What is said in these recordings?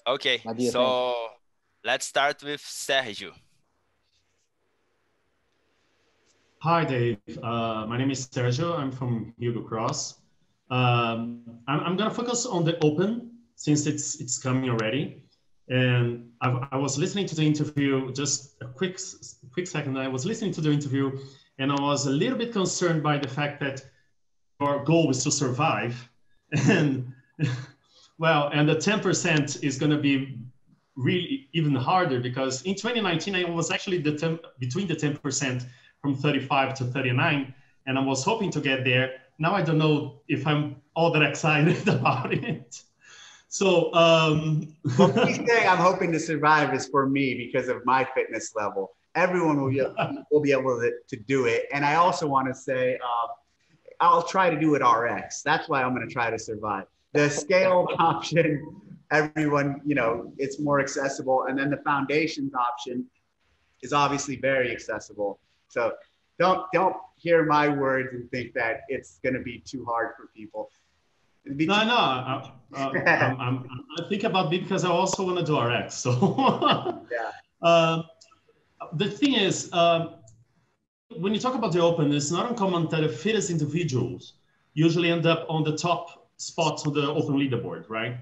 Okay, Maria, thanks. so let's start with Sergio. Hi, Dave. My name is Sergio. I'm from Hugo Cross. I'm going to focus on the open since it's coming already. And I was listening to the interview, just a quick second. I was listening to the interview and I was a little bit concerned by the fact that our goal is to survive. And well, and the 10% is going to be really even harder because in 2019, I was actually between the 10% from 35 to 39, and I was hoping to get there. Now I don't know if I'm all that excited about it. So, well, he's saying I'm hoping to survive is for me because of my fitness level. Everyone will be able to do it. And I also want to say, I'll try to do it RX. That's why I'm going to try to survive. The scale option, everyone, you know, it's more accessible. And then the foundations option is obviously very accessible. So don't hear my words and think that it's going to be too hard for people. I think about it because I also want to do RX. So yeah. The thing is, when you talk about the open, it's not uncommon that the fittest individuals usually end up on the top spots of the open leaderboard, right?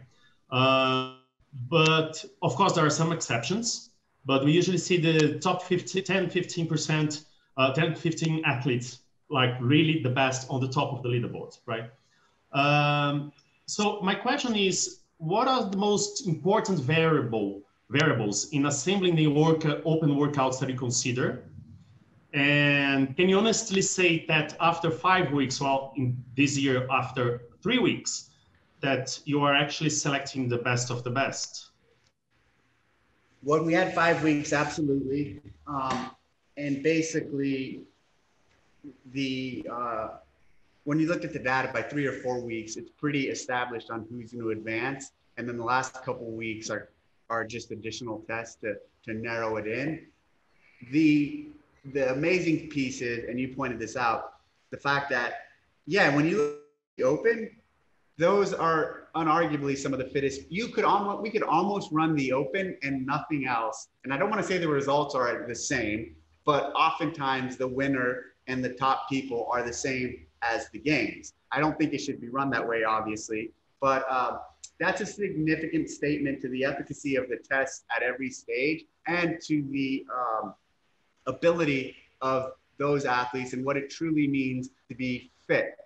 But of course, there are some exceptions, but we usually see the top 10, 15%, 10, 15 athletes, like really the best on the top of the leaderboard, right? So my question is, what are the most important variables in assembling the open workouts that you consider? And can you honestly say that after 5 weeks, well, in this year, after 3 weeks, that you are actually selecting the best of the best? When we had 5 weeks, absolutely. And basically, when you look at the data by 3 or 4 weeks, it's pretty established on who's going to advance. And then the last couple of weeks are just additional tests to narrow it in. The amazing piece is, and you pointed this out, the fact that, yeah, when you look at the open, those are unarguably some of the fittest. We could almost run the open and nothing else. And I don't want to say the results are the same, but oftentimes the winner and the top people are the same as the games. I don't think it should be run that way, obviously, but that's a significant statement to the efficacy of the test at every stage and to the ability of those athletes and what it truly means to be fit.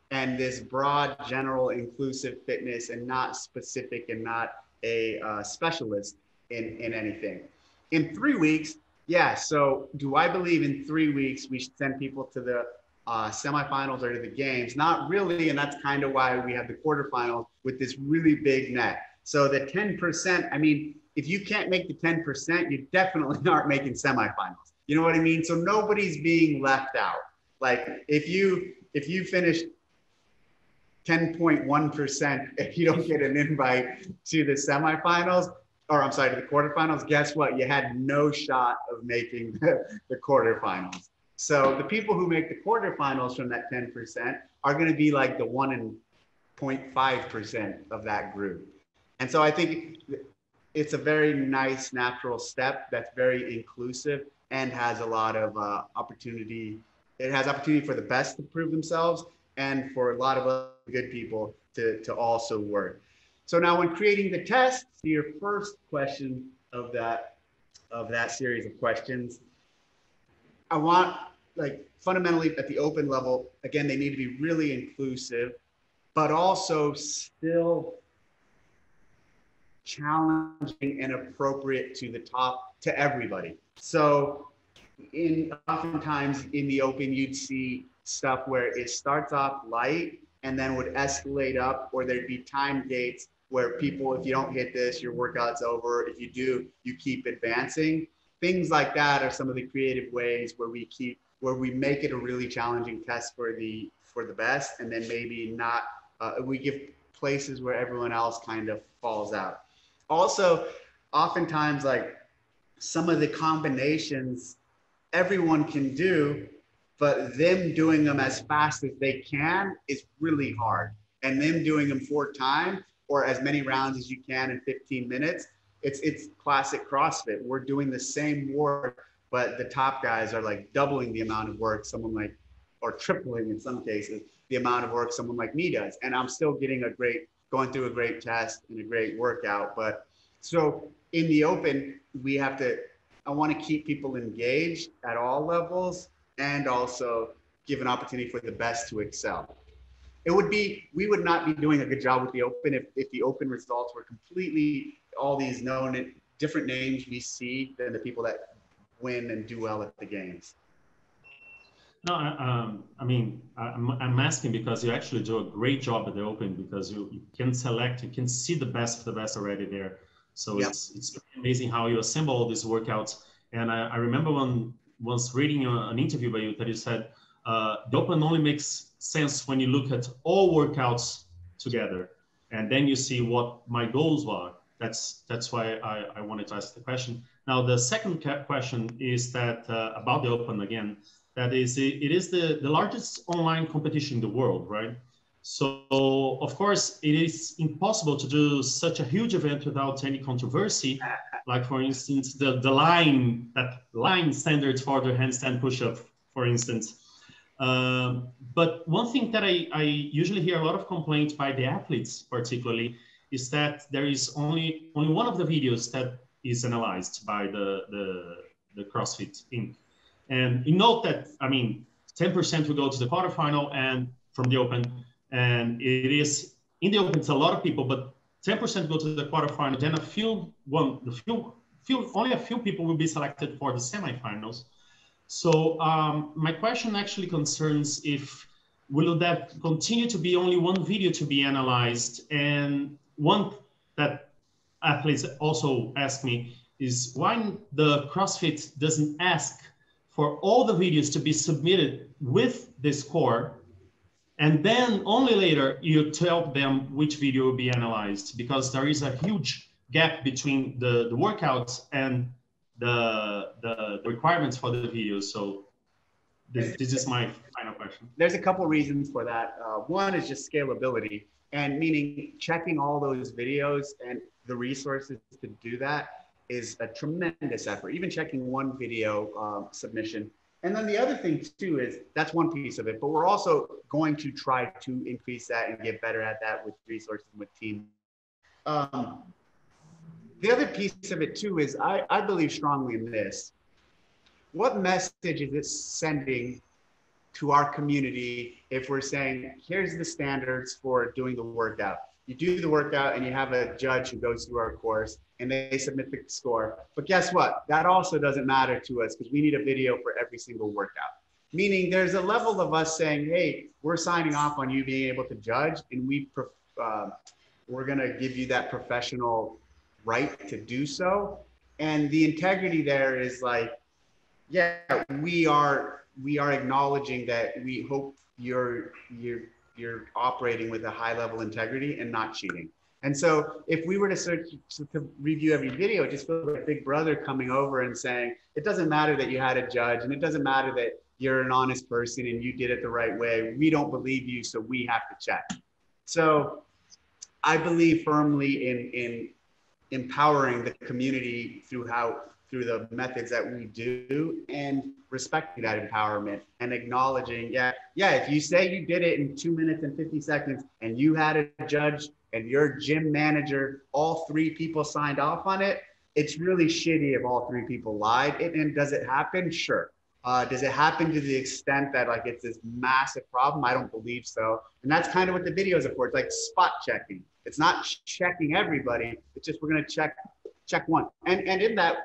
And this broad, general, inclusive fitness and not specific and not a specialist in anything. In 3 weeks, yeah, so do I believe in 3 weeks we should send people to the semifinals or to the games? Not really, and that's kind of why we have the quarterfinals with this really big net. So the 10%, I mean, if you can't make the 10%, you definitely aren't making semifinals. You know what I mean? So nobody's being left out. Like if you finish 10.1%, if you don't get an invite to the semifinals, or I'm sorry, to the quarterfinals, guess what? You had no shot of making the quarterfinals. So the people who make the quarterfinals from that 10% are going to be like the 1.5% of that group. And so I think it's a very nice natural step that's very inclusive and has a lot of opportunity. It has opportunity for the best to prove themselves and for a lot of other good people to also work. So now when creating the test, to your first question of that series of questions, I want, like, fundamentally at the open level, again, they need to be really inclusive, but also still challenging and appropriate to the top, to everybody. So oftentimes in the open, you'd see stuff where it starts off light and then would escalate up, or there'd be time gates where people, if you don't hit this, your workout's over. If you do, you keep advancing. Things like that are some of the creative ways where we make it a really challenging test for the best, and then maybe not, we give places where everyone else kind of falls out. Also, oftentimes, like, some of the combinations everyone can do, but them doing them as fast as they can is really hard. And them doing them 4 times or as many rounds as you can in 15 minutes. It's classic CrossFit. We're doing the same work, but the top guys are like doubling the amount of work someone like, or tripling in some cases, the amount of work someone like me does. And I'm still getting going through a great test and a great workout. But so in the open, I want to keep people engaged at all levels and also give an opportunity for the best to excel. We would not be doing a good job with the open if the open results were completely all these known different names we see than the people that win and do well at the games. No, I mean, I'm asking because you actually do a great job at the open, because you can select, you can see the best of the best already there. So yep. It's amazing how you assemble all these workouts. And I remember once reading an interview by you that you said, the open only makes sense when you look at all workouts together, and then you see what my goals were. That's why I wanted to ask the question. Now, the second question is that about the open again. That is, it is the largest online competition in the world, right? So, of course, it is impossible to do such a huge event without any controversy. Like, for instance, the line standards for the handstand push-up, for instance. But one thing that I usually hear a lot of complaints by the athletes, particularly, is that there is only one of the videos that is analyzed by the CrossFit Inc. And you note that, I mean, 10% will go to the quarterfinal and from the open, and it is in the open, it's a lot of people, but 10% go to the quarterfinal. Then only a few people will be selected for the semifinals. So my question actually concerns will that continue to be only one video to be analyzed? And one that athletes also ask me is why the CrossFit doesn't ask for all the videos to be submitted with the score, and then only later you tell them which video will be analyzed, because there is a huge gap between the workouts and the requirements for the videos. So this is my final question. There's a couple reasons for that. One is just scalability, and meaning checking all those videos and the resources to do that is a tremendous effort, even checking one video submission. And then the other thing too is that's one piece of it, but we're also going to try to increase that and get better at that with resources and with team. The other piece of it too is I believe strongly in this. What message is it sending to our community if we're saying, here's the standards for doing the workout? You do the workout and you have a judge who goes through our course and they submit the score. But guess what? That also doesn't matter to us because we need a video for every single workout. Meaning there's a level of us saying, hey, we're signing off on you being able to judge, and we're going to give you that professional right to do so. And the integrity there is like, yeah, we are acknowledging that we hope you're operating with a high level integrity and not cheating. And so if we were to review every video, it just feels like Big Brother coming over and saying, it doesn't matter that you had a judge, and it doesn't matter that you're an honest person and you did it the right way. We don't believe you, so we have to check. So I believe firmly in empowering the community through the methods that we do, and respecting that empowerment and acknowledging, yeah, if you say you did it in 2 minutes and 50 seconds and you had a judge and your gym manager, all 3 people signed off on it, it's really shitty if all 3 people lied. And does it happen? Sure. Does it happen to the extent that like it's this massive problem? I don't believe so. And that's kind of what the videos are for. It's like spot checking. It's not checking everybody. It's just, we're going to check one. And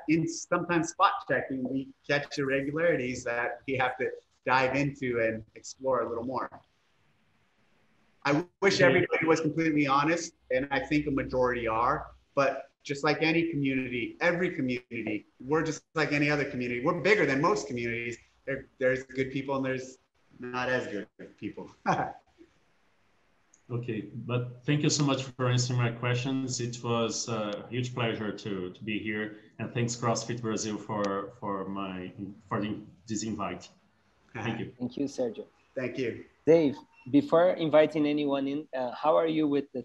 in sometimes spot checking, we catch irregularities that we have to dive into and explore a little more. I wish everybody was completely honest, and I think a majority are, but just like any community, every community, we're just like any other community. We're bigger than most communities. There's good people and there's not as good people. Okay, but thank you so much for answering my questions. It was a huge pleasure to be here, and thanks CrossFit Brazil for this invite. Thank you. Thank you, Sergio. Thank you. Dave, before inviting anyone in, how are you with the